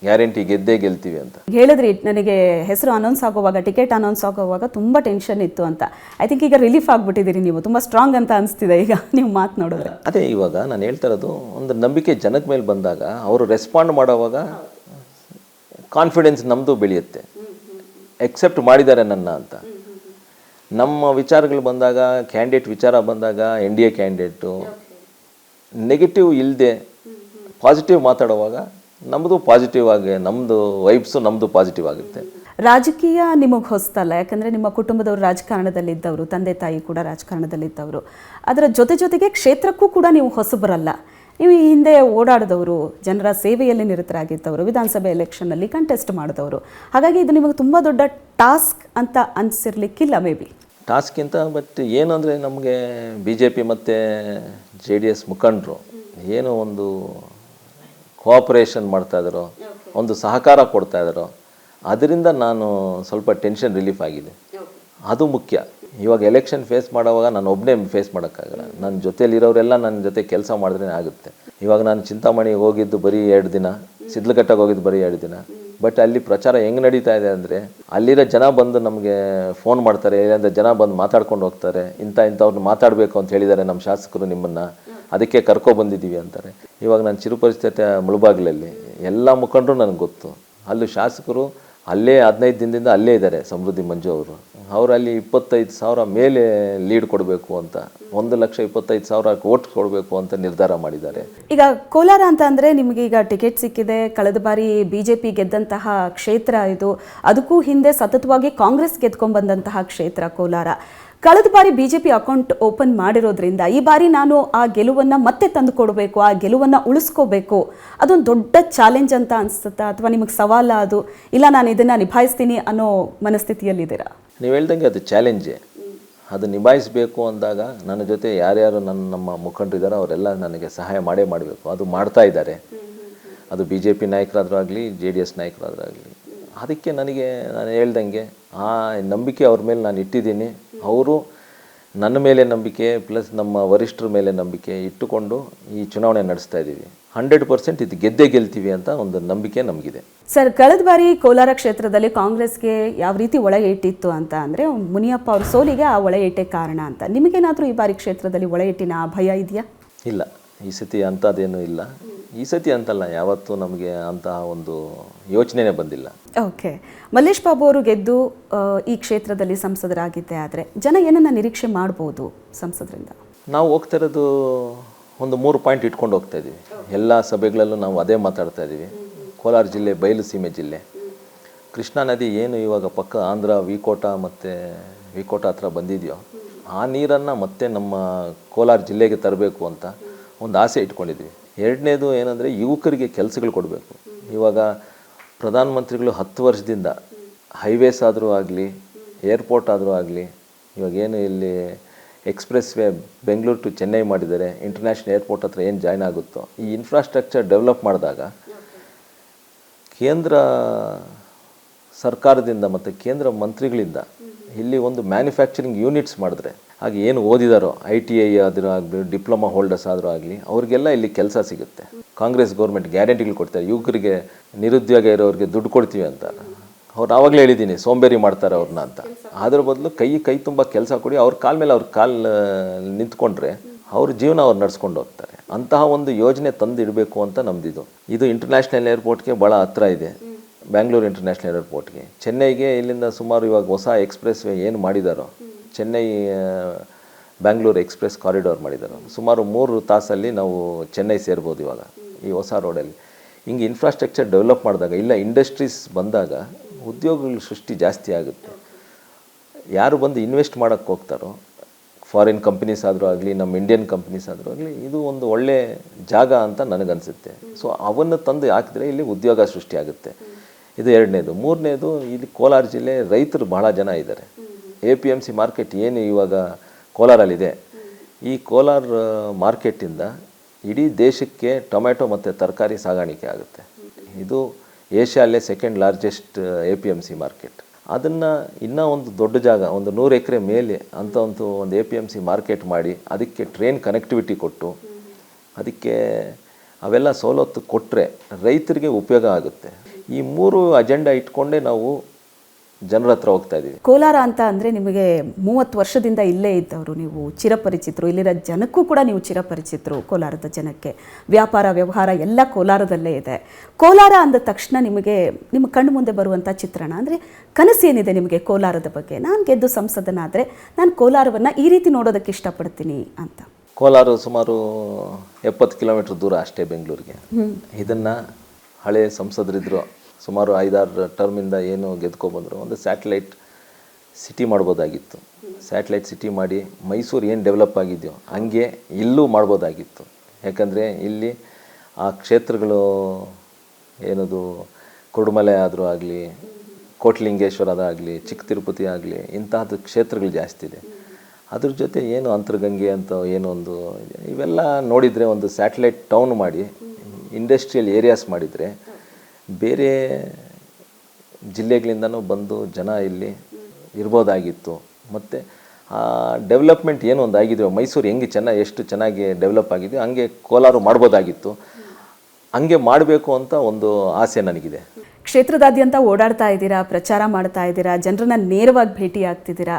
ಗ್ಯಾರಂಟಿ ಗೆಲ್ತೀವಿ ಅಂತ ಹೇಳಿದ್ರಿ. ನನಗೆ ಹೆಸರು ಅನೌನ್ಸ್ ಆಗುವಾಗ, ಟಿಕೆಟ್ ಅನೌನ್ಸ್ ಆಗುವಾಗ ತುಂಬ ಟೆನ್ಷನ್ ಇತ್ತು ಅಂತ. ಐ ಥಿಂಕ್ ಈಗ ರಿಲೀಫ್ ಆಗಿಬಿಟ್ಟಿದ್ದೀರಿ, ನೀವು ತುಂಬ ಸ್ಟ್ರಾಂಗ್ ಅಂತ ಅನಿಸ್ತಿದೆ ಈಗ ನೀವು ಮಾತು ನೋಡಿದ್ರೆ. ಅದೇ ಇವಾಗ ನಾನು ಹೇಳ್ತಾ ಇರೋದು, ಒಂದು ನಂಬಿಕೆ ಜನದ ಮೇಲೆ ಬಂದಾಗ ಅವರು ರೆಸ್ಪಾಂಡ್ ಮಾಡೋವಾಗ ಕಾನ್ಫಿಡೆನ್ಸ್ ನಮ್ಮದು ಬೆಳೆಯುತ್ತೆ. ಎಕ್ಸೆಪ್ಟ್ ಮಾಡಿದ್ದಾರೆ ನನ್ನ ಅಂತ. ನಮ್ಮ ವಿಚಾರಗಳು ಬಂದಾಗ, ಕ್ಯಾಂಡಿಡೇಟ್ ವಿಚಾರ ಬಂದಾಗ, NDA ಕ್ಯಾಂಡಿಡೇಟು ನೆಗೆಟಿವ್ ಇಲ್ಲದೆ ಪಾಸಿಟಿವ್ ಮಾತಾಡುವಾಗ ನಮ್ಮದು ಪಾಸಿಟಿವ್ ಆಗಿ, ನಮ್ಮದು ವೈಬ್ಸು ನಮ್ಮದು ಪಾಸಿಟಿವ್ ಆಗುತ್ತೆ. ರಾಜಕೀಯ ನಿಮಗೆ ಹೊಸ್ತಲ್ಲ, ಯಾಕಂದರೆ ನಿಮ್ಮ ಕುಟುಂಬದವರು ರಾಜಕಾರಣದಲ್ಲಿದ್ದವರು, ತಂದೆ ತಾಯಿ ಕೂಡ ರಾಜಕಾರಣದಲ್ಲಿದ್ದವರು. ಅದರ ಜೊತೆಗೆ ಕ್ಷೇತ್ರಕ್ಕೂ ಕೂಡ ನೀವು ಹೊಸಬರಲ್ಲ. ನೀವು ಈ ಹಿಂದೆ ಓಡಾಡಿದವರು, ಜನರ ಸೇವೆಯಲ್ಲಿ ನಿರತರಾಗಿದ್ದವರು, ವಿಧಾನಸಭೆ ಎಲೆಕ್ಷನ್ನಲ್ಲಿ ಕಂಟೆಸ್ಟ್ ಮಾಡಿದವರು. ಹಾಗಾಗಿ ಇದು ನಿಮಗೆ ತುಂಬ ದೊಡ್ಡ ಟಾಸ್ಕ್ ಅಂತ ಅನಿಸಿರ್ಲಿಕ್ಕಿಲ್ಲ ಮೇ ಬಿ. ಟಾಸ್ಕ್ಗಿಂತ ಬಟ್ ಏನು ಅಂದರೆ, ನಮಗೆ BJP ಮತ್ತು JDS ಮುಖಂಡರು ಏನು ಒಂದು ಕೋಆಪರೇಷನ್ ಮಾಡ್ತಾಯಿದ್ದಾರೋ, ಒಂದು ಸಹಕಾರ ಕೊಡ್ತಾಯಿದ್ದಾರೋ, ಅದರಿಂದ ನಾನು ಸ್ವಲ್ಪ ಟೆನ್ಷನ್ ರಿಲೀಫ್ ಆಗಿದೆ. ಅದು ಮುಖ್ಯ. ಇವಾಗ ಎಲೆಕ್ಷನ್ ಫೇಸ್ ಮಾಡೋವಾಗ ನಾನು ಒಬ್ಬನೇ ಫೇಸ್ ಮಾಡೋಕ್ಕಾಗಲ್ಲ. ನನ್ನ ಜೊತೆಯಲ್ಲಿರೋರೆಲ್ಲ ನನ್ನ ಜೊತೆ ಕೆಲಸ ಮಾಡಿದ್ರೆ ಆಗುತ್ತೆ. ಇವಾಗ ನಾನು ಚಿಂತಾಮಣಿಗೆ ಹೋಗಿದ್ದು ಬರೀ 2 ದಿನ, ಸಿದ್ಲಘಟ್ಟಗೆ ಹೋಗಿದ್ದು ಬರೀ 2 ದಿನ. ಬಟ್ ಅಲ್ಲಿ ಪ್ರಚಾರ ಹೆಂಗೆ ನಡೀತಾ ಇದೆ ಅಂದರೆ, ಅಲ್ಲಿರೋ ಜನ ಬಂದು ನಮಗೆ ಫೋನ್ ಮಾಡ್ತಾರೆ, ಇಲ್ಲಾಂದರೆ ಜನ ಬಂದು ಮಾತಾಡ್ಕೊಂಡು ಹೋಗ್ತಾರೆ. ಇಂಥವ್ರನ್ನ ಮಾತಾಡಬೇಕು ಅಂತ ಹೇಳಿದ್ದಾರೆ ನಮ್ಮ ಶಾಸಕರು, ನಿಮ್ಮನ್ನು ಅದಕ್ಕೆ ಕರ್ಕೊಬಂದಿದ್ದೀವಿ ಅಂತಾರೆ. ಇವಾಗ ನಾನು ಚಿರುಪರಿಚಿತ ಮುಳಬಾಗಿಲಲ್ಲಿ ಎಲ್ಲ ಮುಖಂಡರು ನನಗೆ ಗೊತ್ತು. ಅಲ್ಲೂ ಶಾಸಕರು ಅಲ್ಲೇ 15 ದಿನದಿಂದ ಅಲ್ಲೇ ಇದ್ದಾರೆ. ಸಮೃದ್ಧಿ ಮಂಜು ಅವರು ಅಲ್ಲಿ 25,000 ಮೇಲೆ ಲೀಡ್ ಕೊಡಬೇಕು ಅಂತ, 1,25,000 ವೋಟ್ ಕೊಡಬೇಕು ಅಂತ ನಿರ್ಧಾರ ಮಾಡಿದ್ದಾರೆ. ಈಗ ಕೋಲಾರ ಅಂತ ಅಂದರೆ ನಿಮಗೆ ಈಗ ಟಿಕೆಟ್ ಸಿಕ್ಕಿದೆ. ಕಳೆದ ಬಾರಿ BJP ಗೆದ್ದಂತಹ ಕ್ಷೇತ್ರ ಇದು. ಅದಕ್ಕೂ ಹಿಂದೆ ಸತತವಾಗಿ ಕಾಂಗ್ರೆಸ್ ಗೆದ್ಕೊಂಡ್ಬಂದಂತಹ ಕ್ಷೇತ್ರ ಕೋಲಾರ. ಕಳೆದ ಬಾರಿ BJP ಅಕೌಂಟ್ ಓಪನ್ ಮಾಡಿರೋದ್ರಿಂದ ಈ ಬಾರಿ ನಾನು ಆ ಗೆಲುವನ್ನು ಮತ್ತೆ ತಂದು ಕೊಡಬೇಕು, ಆ ಗೆಲುವನ್ನು ಉಳಿಸ್ಕೋಬೇಕು, ಅದೊಂದು ದೊಡ್ಡ ಚಾಲೆಂಜ್ ಅಂತ ಅನಿಸುತ್ತಾ, ಅಥವಾ ನಿಮಗೆ ಸವಾಲ ಅದು, ಇಲ್ಲ ನಾನು ಇದನ್ನು ನಿಭಾಯಿಸ್ತೀನಿ ಅನ್ನೋ ಮನಸ್ಥಿತಿಯಲ್ಲಿದ್ದೀರಾ? ನೀವು ಹೇಳ್ದಂಗೆ ಅದು ಚಾಲೆಂಜೇ. ಅದು ನಿಭಾಯಿಸಬೇಕು ಅಂದಾಗ ನನ್ನ ಜೊತೆ ಯಾರ್ಯಾರು ನಮ್ಮ ಮುಖಂಡರಿದ್ದಾರೆ ಅವರೆಲ್ಲ ನನಗೆ ಸಹಾಯ ಮಾಡಬೇಕು. ಅದು ಮಾಡ್ತಾ ಇದ್ದಾರೆ. ಅದು BJP ನಾಯಕರಾದರೂ ಆಗಲಿ, JDS ನಾಯಕರಾದರೂ ಆಗಲಿ. ಅದಕ್ಕೆ ನನಗೆ ನಾನು ಹೇಳ್ದಂಗೆ ಆ ನಂಬಿಕೆ ಅವ್ರ ಮೇಲೆ ನಾನು ಇಟ್ಟಿದ್ದೀನಿ. ಅವರು ನನ್ನ ಮೇಲೆ ನಂಬಿಕೆ ಪ್ಲಸ್ ನಮ್ಮ ವರಿಷ್ಠರ ಮೇಲೆ ನಂಬಿಕೆ ಇಟ್ಟುಕೊಂಡು ಈ ಚುನಾವಣೆ ನಡೆಸ್ತಾ ಇದ್ದೀವಿ. 100% ಇದು ಗೆದ್ದೇ ಗೆಲ್ತೀವಿ ಅಂತ ಒಂದು ನಂಬಿಕೆ ನಮಗಿದೆ. ಸರ್, ಕಳೆದ ಬಾರಿ ಕೋಲಾರ ಕ್ಷೇತ್ರದಲ್ಲಿ ಕಾಂಗ್ರೆಸ್ಗೆ ಯಾವ ರೀತಿ ಒಳ ಏಟಿತ್ತು ಅಂತ ಅಂದರೆ ಮುನಿಯಪ್ಪ ಅವ್ರ ಸೋಲಿಗೆ ಆ ಒಳ ಏಟೆ ಕಾರಣ ಅಂತ. ನಿಮಗೇನಾದರೂ ಈ ಬಾರಿ ಕ್ಷೇತ್ರದಲ್ಲಿ ಒಳ ಏಟಿನ ಭಯ ಇದೆಯಾ? ಇಲ್ಲ, ಈ ಸತಿ ಅಂಥದ್ದೇನೂ ಇಲ್ಲ. ಈ ಸತಿ ಅಂತಲ್ಲ, ಯಾವತ್ತೂ ನಮಗೆ ಅಂತಹ ಒಂದು ಯೋಚನೆನೇ ಬಂದಿಲ್ಲ. ಓಕೆ. ಮಲ್ಲೇಶ್ ಬಾಬು ಅವರು ಗೆದ್ದು ಈ ಕ್ಷೇತ್ರದಲ್ಲಿ ಸಂಸದರಾಗಿದ್ದೆ ಆದರೆ ಜನ ಏನನ್ನ ನಿರೀಕ್ಷೆ ಮಾಡ್ಬೋದು ಸಂಸದರಿಂದ? ನಾವು ಹೋಗ್ತಾ ಇರೋದು ಒಂದು 3 ಪಾಯಿಂಟ್ ಇಟ್ಕೊಂಡು ಹೋಗ್ತಾ ಇದ್ದೀವಿ. ಎಲ್ಲ ಸಭೆಗಳಲ್ಲೂ ನಾವು ಅದೇ ಮಾತಾಡ್ತಾ ಇದ್ದೀವಿ. ಕೋಲಾರ ಜಿಲ್ಲೆ ಬಯಲು ಸೀಮೆ ಜಿಲ್ಲೆ. ಕೃಷ್ಣಾ ನದಿ ಏನು ಇವಾಗ ಪಕ್ಕ ಆಂಧ್ರ ವಿಕೋಟ ಮತ್ತು ವಿಕೋಟ ಹತ್ರ ಬಂದಿದೆಯೋ ಆ ನೀರನ್ನು ಮತ್ತೆ ನಮ್ಮ ಕೋಲಾರ ಜಿಲ್ಲೆಗೆ ತರಬೇಕು ಅಂತ ಒಂದು ಆಸೆ ಇಟ್ಕೊಂಡಿದ್ವಿ. ಎರಡನೇದು ಏನಂದರೆ ಯುವಕರಿಗೆ ಕೆಲಸಗಳು ಕೊಡಬೇಕು. ಇವಾಗ ಪ್ರಧಾನಮಂತ್ರಿಗಳು 10 ವರ್ಷದಿಂದ ಹೈವೇಸ್ ಆದರೂ ಆಗಲಿ, ಏರ್ಪೋರ್ಟ್ ಆದರೂ ಆಗಲಿ, ಇವಾಗೇನು ಇಲ್ಲಿ expressway Bengaluru to Chennai ಮಾಡಿದ್ದಾರೆ, ಇಂಟರ್ನ್ಯಾಷನಲ್ ಏರ್ಪೋರ್ಟ್ ಹತ್ರ ಏನು ಜಾಯ್ನ್ ಆಗುತ್ತೋ ಈ ಇನ್ಫ್ರಾಸ್ಟ್ರಕ್ಚರ್ ಡೆವಲಪ್ ಮಾಡಿದಾಗ ಕೇಂದ್ರ ಸರ್ಕಾರದಿಂದ ಮತ್ತು ಕೇಂದ್ರ ಮಂತ್ರಿಗಳಿಂದ ಇಲ್ಲಿ ಒಂದು ಮ್ಯಾನುಫ್ಯಾಕ್ಚರಿಂಗ್ ಯೂನಿಟ್ಸ್ ಮಾಡಿದ್ರೆ, ಹಾಗೆ ಏನು ಓದಿದಾರೋ ITI ಆದರೂ ಆಗಲಿ, ಡಿಪ್ಲೊಮಾ ಹೋಲ್ಡರ್ಸ್ ಆದರೂ ಆಗಲಿ, ಅವ್ರಿಗೆಲ್ಲ ಇಲ್ಲಿ ಕೆಲಸ ಸಿಗುತ್ತೆ. ಕಾಂಗ್ರೆಸ್ ಗೌರ್ಮೆಂಟ್ ಗ್ಯಾರಂಟಿಗಳು ಕೊಡ್ತಾರೆ. ಯುವಕರಿಗೆ ನಿರುದ್ಯೋಗ ಇರೋರಿಗೆ ದುಡ್ಡು ಕೊಡ್ತೀವಿ ಅಂತ. ಅವ್ರು ಆವಾಗಲೇ ಹೇಳಿದ್ದೀನಿ ಸೋಂಬೇರಿ ಮಾಡ್ತಾರೆ ಅವ್ರನ್ನ ಅಂತ. ಅದ್ರ ಬದಲು ಕೈ ತುಂಬ ಕೆಲಸ ಕೊಡಿ, ಅವ್ರ ಕಾಲ ಮೇಲೆ ಅವ್ರ ನಿಂತ್ಕೊಂಡ್ರೆ ಅವ್ರ ಜೀವನ ಅವ್ರು ನಡ್ಸ್ಕೊಂಡು ಹೋಗ್ತಾರೆ. ಅಂತಹ ಒಂದು ಯೋಜನೆ ತಂದು ಇಡಬೇಕು ಅಂತ ನಮ್ದಿದು. ಇದು ಇಂಟರ್ನ್ಯಾಷನಲ್ ಏರ್ಪೋರ್ಟ್ಗೆ ಭಾಳ ಹತ್ರ ಇದೆ, ಬ್ಯಾಂಗ್ಳೂರು ಇಂಟರ್ನ್ಯಾಷನಲ್ ಏರ್ಪೋರ್ಟ್ಗೆ. ಚೆನ್ನೈಗೆ ಇಲ್ಲಿಂದ ಸುಮಾರು ಇವಾಗ ಹೊಸ ಎಕ್ಸ್ಪ್ರೆಸ್ ವೇ ಏನು ಮಾಡಿದಾರೋ, ಚೆನ್ನೈ ಬ್ಯಾಂಗ್ಳೂರು ಎಕ್ಸ್ಪ್ರೆಸ್ ಕಾರಿಡಾರ್ ಮಾಡಿದ್ದಾರೆ. ಸುಮಾರು 3 ತಾಸಲ್ಲಿ ನಾವು ಚೆನ್ನೈ ಸೇರ್ಬೋದು ಇವಾಗ ಈ ಹೊಸ ರೋಡಲ್ಲಿ. ಹಿಂಗೆ ಇನ್ಫ್ರಾಸ್ಟ್ರಕ್ಚರ್ ಡೆವಲಪ್ ಮಾಡಿದಾಗ, ಇಲ್ಲ ಇಂಡಸ್ಟ್ರೀಸ್ ಬಂದಾಗ ಉದ್ಯೋಗಗಳ ಸೃಷ್ಟಿ ಜಾಸ್ತಿ ಆಗುತ್ತೆ. ಯಾರು ಬಂದು ಇನ್ವೆಸ್ಟ್ ಮಾಡೋಕ್ಕೆ ಹೋಗ್ತಾರೋ, ಫಾರಿನ್ ಕಂಪ್ನೀಸ್ ಆದರೂ ಆಗಲಿ, ನಮ್ಮ ಇಂಡಿಯನ್ ಕಂಪ್ನೀಸ್ ಆದರೂ ಆಗಲಿ, ಇದು ಒಂದು ಒಳ್ಳೆ ಜಾಗ ಅಂತ ನನಗನ್ಸುತ್ತೆ. ಸೊ ಅವನ್ನು ತಂದು ಹಾಕಿದ್ರೆ ಇಲ್ಲಿ ಉದ್ಯೋಗ ಸೃಷ್ಟಿ ಆಗುತ್ತೆ. ಇದು ಎರಡನೇದು. ಮೂರನೇದು, ಇಲ್ಲಿ ಕೋಲಾರ ಜಿಲ್ಲೆ ರೈತರು ಬಹಳ ಜನ ಇದ್ದಾರೆ. APMC ಮಾರ್ಕೆಟ್ ಏನು ಇವಾಗ ಕೋಲಾರಲ್ಲಿದೆ, ಈ ಕೋಲಾರ ಮಾರ್ಕೆಟಿಂದ ಇಡೀ ದೇಶಕ್ಕೆ ಟೊಮೆಟೊ ಮತ್ತು ತರಕಾರಿ ಸಾಗಾಣಿಕೆ ಆಗುತ್ತೆ. ಇದು ಏಷ್ಯಾಲ್ಲೇ 2nd ಲಾರ್ಜೆಸ್ಟ್ APMC ಮಾರ್ಕೆಟ್. ಅದನ್ನು ಇನ್ನೂ ಒಂದು ದೊಡ್ಡ ಜಾಗ, ಒಂದು 100 ಎಕರೆ ಮೇಲೆ ಅಂತ ಒಂದು APMC ಮಾರ್ಕೆಟ್ ಮಾಡಿ ಅದಕ್ಕೆ ಟ್ರೈನ್ ಕನೆಕ್ಟಿವಿಟಿ ಕೊಟ್ಟು ಅದಕ್ಕೆ ಅವೆಲ್ಲ ಸವಲತ್ತು ಕೊಟ್ಟರೆ ರೈತರಿಗೆ ಉಪಯೋಗ ಆಗುತ್ತೆ. ಈ 3 ಅಜೆಂಡಾ ಇಟ್ಕೊಂಡೇ ನಾವು ಜನರ ಹತ್ರ ಹೋಗ್ತಾ ಇದ್ದೀವಿ. ಕೋಲಾರ ಅಂತ ಅಂದರೆ ನಿಮಗೆ 30 ವರ್ಷದಿಂದ ಇಲ್ಲೇ ಇದ್ದವರು, ನೀವು ಚಿರಪರಿಚಿತರು. ಇಲ್ಲಿರೋ ಜನಕ್ಕೂ ಕೂಡ ನೀವು ಚಿರಪರಿಚಿತರು. ಕೋಲಾರದ ಜನಕ್ಕೆ ವ್ಯಾಪಾರ ವ್ಯವಹಾರ ಎಲ್ಲ ಕೋಲಾರದಲ್ಲೇ ಇದೆ. ಕೋಲಾರ ಅಂದ ತಕ್ಷಣ ನಿಮಗೆ ನಿಮ್ಮ ಕಣ್ಣು ಮುಂದೆ ಬರುವಂಥ ಚಿತ್ರಣ ಅಂದರೆ ಕನಸು ಏನಿದೆ ನಿಮಗೆ ಕೋಲಾರದ ಬಗ್ಗೆ? ನಾನು ಗೆದ್ದು ಸಂಸದನಾದರೆ ನಾನು ಕೋಲಾರವನ್ನು ಈ ರೀತಿ ನೋಡೋದಕ್ಕೆ ಇಷ್ಟಪಡ್ತೀನಿ ಅಂತ. ಕೋಲಾರ ಸುಮಾರು 70 ಕಿಲೋಮೀಟ್ರ್ ದೂರ ಅಷ್ಟೇ ಬೆಂಗಳೂರಿಗೆ. ಇದನ್ನು ಹಳೆ ಸಂಸದರಿದ್ದರು, ಸುಮಾರು 5-6 ಟರ್ಮಿಂದ ಏನು ಗೆದ್ಕೊಬಂದರು, ಒಂದು ಸ್ಯಾಟಲೈಟ್ ಸಿಟಿ ಮಾಡ್ಬೋದಾಗಿತ್ತು. ಸ್ಯಾಟಲೈಟ್ ಸಿಟಿ ಮಾಡಿ ಮೈಸೂರು ಏನು ಡೆವಲಪ್ ಆಗಿದೆಯೋ ಹಂಗೆ ಇಲ್ಲೂ ಮಾಡ್ಬೋದಾಗಿತ್ತು. ಯಾಕಂದರೆ ಇಲ್ಲಿ ಆ ಕ್ಷೇತ್ರಗಳು ಏನದು ಕುರುಡುಮಲೆ ಆದರೂ ಆಗಲಿ, ಕೋಟ್ಲಿಂಗೇಶ್ವರ ಆಗಲಿ, ಚಿಕ್ಕ ತಿರುಪತಿ ಆಗಲಿ, ಇಂತಹದ್ದು ಕ್ಷೇತ್ರಗಳು ಜಾಸ್ತಿ ಇದೆ. ಅದ್ರ ಜೊತೆ ಏನು ಅಂತರ್ಗಂಗೆ ಅಂತ ಏನೋ ಒಂದು ಇವೆಲ್ಲ ನೋಡಿದರೆ ಒಂದು ಸ್ಯಾಟಲೈಟ್ ಟೌನ್ ಮಾಡಿ ಇಂಡಸ್ಟ್ರಿಯಲ್ ಏರಿಯಾಸ್ ಮಾಡಿದರೆ ಬೇರೆ ಜಿಲ್ಲೆಗಳಿಂದನೂ ಬಂದು ಜನ ಇಲ್ಲಿ ಇರ್ಬೋದಾಗಿತ್ತು. ಮತ್ತು ಆ ಡೆವಲಪ್ಮೆಂಟ್ ಏನೋ ಒಂದು ಆಗಿದೆಯೋ, ಮೈಸೂರು ಹೆಂಗೆ ಎಷ್ಟು ಚೆನ್ನಾಗಿ ಡೆವಲಪ್ ಆಗಿದೆಯೋ ಹಂಗೆ ಕೋಲಾರ ಮಾಡ್ಬೋದಾಗಿತ್ತು. ಹಂಗೆ ಮಾಡಬೇಕು ಅಂತ ಒಂದು ಆಸೆ ನನಗಿದೆ. ಕ್ಷೇತ್ರದಾದ್ಯಂತ ಓಡಾಡ್ತಾ ಇದ್ದೀರಾ, ಪ್ರಚಾರ ಮಾಡ್ತಾ ಇದ್ದೀರಾ, ಜನರನ್ನ ನೇರವಾಗಿ ಭೇಟಿ ಆಗ್ತಿದ್ದೀರಾ.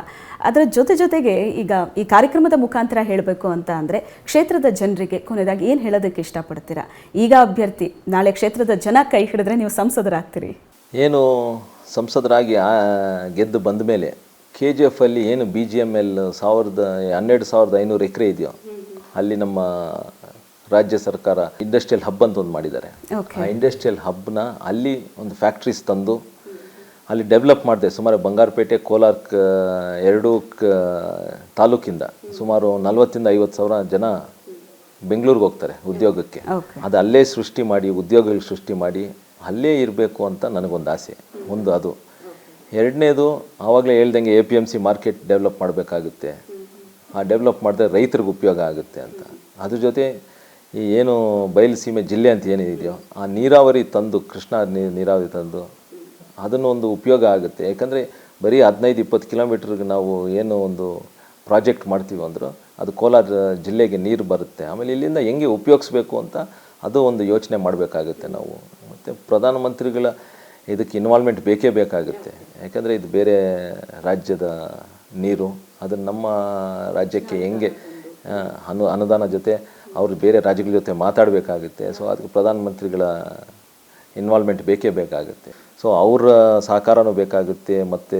ಅದರ ಜೊತೆಗೆ ಈಗ ಈ ಕಾರ್ಯಕ್ರಮದ ಮುಖಾಂತರ ಹೇಳಬೇಕು ಅಂತ ಅಂದರೆ ಕ್ಷೇತ್ರದ ಜನರಿಗೆ ಕೊನೆಯದಾಗಿ ಏನು ಹೇಳೋದಕ್ಕೆ ಇಷ್ಟಪಡ್ತೀರಾ? ಈಗ ಅಭ್ಯರ್ಥಿ, ನಾಳೆ ಕ್ಷೇತ್ರದ ಜನ ಕೈ ಹಿಡಿದ್ರೆ ನೀವು ಸಂಸದರಾಗ್ತೀರಿ. ಏನು ಸಂಸದರಾಗಿ ಗೆದ್ದು ಬಂದ ಮೇಲೆ KGF ಅಲ್ಲಿ ಏನು BGML 12,500 ಎಕರೆ ಇದೆಯೋ ಅಲ್ಲಿ ನಮ್ಮ ರಾಜ್ಯ ಸರ್ಕಾರ ಇಂಡಸ್ಟ್ರಿಯಲ್ ಹಬ್ ಅಂತ ಒಂದು ಮಾಡಿದ್ದಾರೆ. ಆ ಇಂಡಸ್ಟ್ರಿಯಲ್ ಹಬ್ನ ಅಲ್ಲಿ ಒಂದು ಫ್ಯಾಕ್ಟ್ರೀಸ್ ತಂದು ಅಲ್ಲಿ ಡೆವಲಪ್ ಮಾಡಿದೆ. ಸುಮಾರು ಬಂಗಾರಪೇಟೆ, ಕೋಲಾರ 2 ತಾಲೂಕಿಂದ ಸುಮಾರು 40,000-50,000 ಜನ ಬೆಂಗಳೂರಿಗೆ ಹೋಗ್ತಾರೆ ಉದ್ಯೋಗಕ್ಕೆ. ಅದು ಅಲ್ಲೇ ಸೃಷ್ಟಿ ಮಾಡಿ, ಉದ್ಯೋಗಗಳು ಸೃಷ್ಟಿ ಮಾಡಿ ಅಲ್ಲೇ ಇರಬೇಕು ಅಂತ ನನಗೊಂದು ಆಸೆ. ಒಂದು ಅದು. ಎರಡನೇದು, ಆವಾಗಲೇ ಹೇಳ್ದಂಗೆ APMC ಮಾರ್ಕೆಟ್ ಡೆವಲಪ್ ಮಾಡಬೇಕಾಗುತ್ತೆ. ಆ ಡೆವಲಪ್ ಮಾಡಿದ್ರೆ ರೈತರಿಗೆ ಉಪಯೋಗ ಆಗುತ್ತೆ ಅಂತ. ಅದ್ರ ಜೊತೆ ಈ ಏನು ಬಯಲು ಸೀಮೆ ಜಿಲ್ಲೆ ಅಂತ ಏನಿದೆಯೋ ಆ ನೀರಾವರಿ ತಂದು, ಕೃಷ್ಣಾ ನೀರಾವರಿ ತಂದು ಅದನ್ನು ಒಂದು ಉಪಯೋಗ ಆಗುತ್ತೆ. ಯಾಕಂದರೆ ಬರೀ 15-20 ಕಿಲೋಮೀಟ್ರಿಗೆ ನಾವು ಏನು ಒಂದು ಪ್ರಾಜೆಕ್ಟ್ ಮಾಡ್ತೀವಿ ಅಂದರೂ ಅದು ಕೋಲಾರ ಜಿಲ್ಲೆಗೆ ನೀರು ಬರುತ್ತೆ. ಆಮೇಲೆ ಇಲ್ಲಿಂದ ಹೆಂಗೆ ಉಪಯೋಗಿಸ್ಬೇಕು ಅಂತ ಅದು ಒಂದು ಯೋಚನೆ ಮಾಡಬೇಕಾಗುತ್ತೆ ನಾವು. ಮತ್ತು ಪ್ರಧಾನಮಂತ್ರಿಗಳ ಇದಕ್ಕೆ ಇನ್ವಾಲ್ವ್ಮೆಂಟ್ ಬೇಕೇ ಬೇಕಾಗುತ್ತೆ. ಯಾಕಂದರೆ ಇದು ಬೇರೆ ರಾಜ್ಯದ ನೀರು, ಅದನ್ನು ನಮ್ಮ ರಾಜ್ಯಕ್ಕೆ ಹೆಂಗೆ ಅನುದಾನ ಜೊತೆ ಅವರು ಬೇರೆ ರಾಜ್ಯಗಳ ಜೊತೆ ಮಾತಾಡಬೇಕಾಗುತ್ತೆ. ಸೊ ಅದಕ್ಕೆ ಪ್ರಧಾನಮಂತ್ರಿಗಳ ಇನ್ವಾಲ್ವ್ಮೆಂಟ್ ಬೇಕೇ ಬೇಕಾಗುತ್ತೆ. ಸೊ ಅವರ ಸಹಕಾರನೂ ಬೇಕಾಗುತ್ತೆ, ಮತ್ತು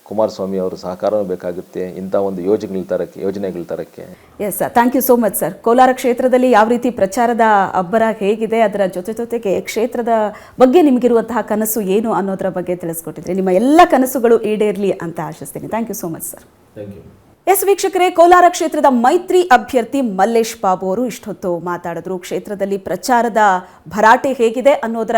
ಕುಮಾರಸ್ವಾಮಿ ಅವರ ಸಹಕಾರನೂ ಬೇಕಾಗುತ್ತೆ ಇಂಥ ಒಂದು ಯೋಜನೆಗಳ ತರಕ್ಕೆ. Yes sir, thank you so much sir. Kolar ಕ್ಷೇತ್ರದಲ್ಲಿ ಯಾವ ರೀತಿ ಪ್ರಚಾರದ ಅಬ್ಬರ ಹೇಗಿದೆ, ಅದರ ಜೊತೆಗೆ ಕ್ಷೇತ್ರದ ಬಗ್ಗೆ ನಿಮಗಿರುವಂತಹ ಕನಸು ಏನು ಅನ್ನೋದರ ಬಗ್ಗೆ ತಿಳಿಸ್ಕೊಟ್ಟಿದ್ರಿ. ನಿಮ್ಮ ಎಲ್ಲ ಕನಸುಗಳು ಈಡೇರಲಿ ಅಂತ ಆಶಿಸ್ತೀನಿ. Thank you so much sir. Thank you. Yes ವೀಕ್ಷಕರೇ, ಕೋಲಾರ ಕ್ಷೇತ್ರದ ಮೈತ್ರಿ ಅಭ್ಯರ್ಥಿ ಮಲ್ಲೇಶ್ ಬಾಬು ಅವರು ಇಷ್ಟೊತ್ತು ಮಾತಾಡಿದ್ರು. ಕ್ಷೇತ್ರದಲ್ಲಿ ಪ್ರಚಾರದ ಭರಾಟೆ ಹೇಗಿದೆ ಅನ್ನೋದರ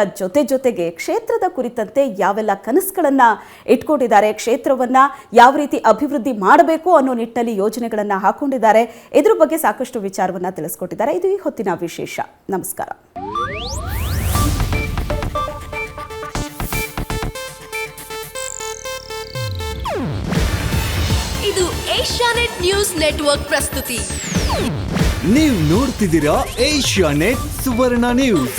ಜೊತೆಗೆ ಕ್ಷೇತ್ರದ ಕುರಿತಂತೆ ಯಾವೆಲ್ಲ ಕನಸುಗಳನ್ನು ಇಟ್ಕೊಂಡಿದ್ದಾರೆ, ಕ್ಷೇತ್ರವನ್ನು ಯಾವ ರೀತಿ ಅಭಿವೃದ್ಧಿ ಮಾಡಬೇಕು ಅನ್ನೋ ನಿಟ್ಟಿನಲ್ಲಿ ಯೋಜನೆಗಳನ್ನು ಹಾಕೊಂಡಿದ್ದಾರೆ, ಇದ್ರ ಬಗ್ಗೆ ಸಾಕಷ್ಟು ವಿಚಾರವನ್ನು ತಿಳಿಸ್ಕೊಟ್ಟಿದ್ದಾರೆ. ಇದು ಈ ಹೊತ್ತಿನ ವಿಶೇಷ. ನಮಸ್ಕಾರ. ಇದು ಏಷ್ಯಾನೆಟ್ ನ್ಯೂಸ್ ನೆಟ್ವರ್ಕ್ ಪ್ರಸ್ತುತಿ. ನೀವು ನೋಡ್ತಿದ್ದೀರಾ ಏಷ್ಯಾನೆಟ್ ಸುವರ್ಣ ನ್ಯೂಸ್.